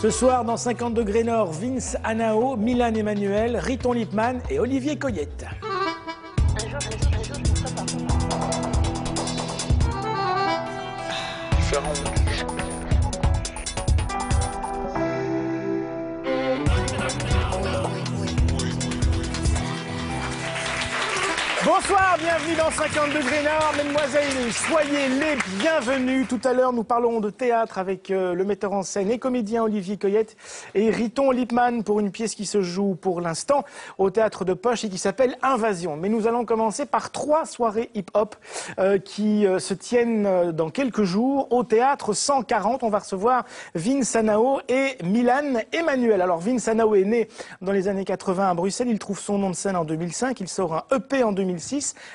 Ce soir, dans 50 degrés Nord, Vince Anao, Milan Emmanuel, Riton Lipman et Olivier Coyette. Bonsoir, bienvenue dans 50 degrés Nord, mesdemoiselles, soyez les bienvenus. Tout à l'heure, nous parlerons de théâtre avec le metteur en scène et comédien Olivier Coyette et Riton Lipman pour une pièce qui se joue pour l'instant au théâtre de Poche et qui s'appelle Invasion. Mais nous allons commencer par 3 soirées hip-hop qui se tiennent dans quelques jours au théâtre 140. On va recevoir Vince Anao et Milan Emmanuel. Alors Vince Anao est né dans les années 80 à Bruxelles, il trouve son nom de scène en 2005, il sort un EP en 2006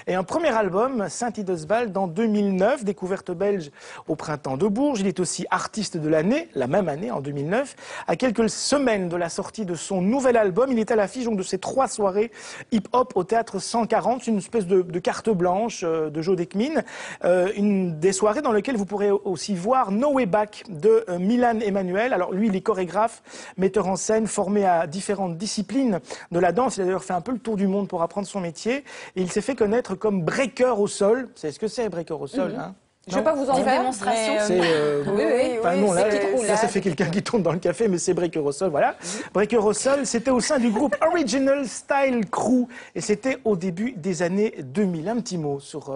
et un premier album, Saint-Idesbald, en 2009, découverte belge au Printemps de Bourges. Il est aussi artiste de l'année, la même année, en 2009. À quelques semaines de la sortie de son nouvel album, il est à l'affiche de ces 3 soirées hip-hop au théâtre 140, une espèce de carte blanche de Joe Dekmin, des soirées dans lesquelles vous pourrez aussi voir No Way Back de Milan Emmanuel. Alors lui, il est chorégraphe, metteur en scène, formé à différentes disciplines de la danse. Il a d'ailleurs fait un peu le tour du monde pour apprendre son métier. Et il s'est fait connaître comme breaker au sol. Vous savez ce que c'est, breaker au sol, hein? Je ne vais pas vous en faire démonstration. Oui. Enfin, non, là, ça fait quelqu'un qui tourne dans le café, mais c'est breaker au sol, voilà. Breaker au sol, c'était au sein du groupe Original Style Crew. Et c'était au début des années 2000. Un petit mot sur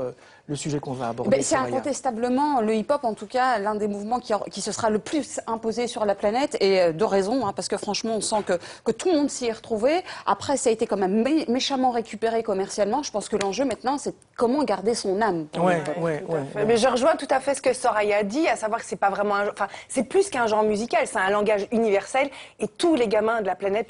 le sujet qu'on va aborder. C'est incontestablement le hip-hop, en tout cas, l'un des mouvements qui se sera le plus imposé sur la planète, et de raison, hein, parce que franchement, on sent que tout le monde s'y est retrouvé. Après, ça a été quand même méchamment récupéré commercialement. Je pense que l'enjeu maintenant, c'est comment garder son âme. Mais je rejoins tout à fait ce que Soraya a dit, à savoir que c'est pas vraiment c'est plus qu'un genre musical, c'est un langage universel, et tous les gamins de la planète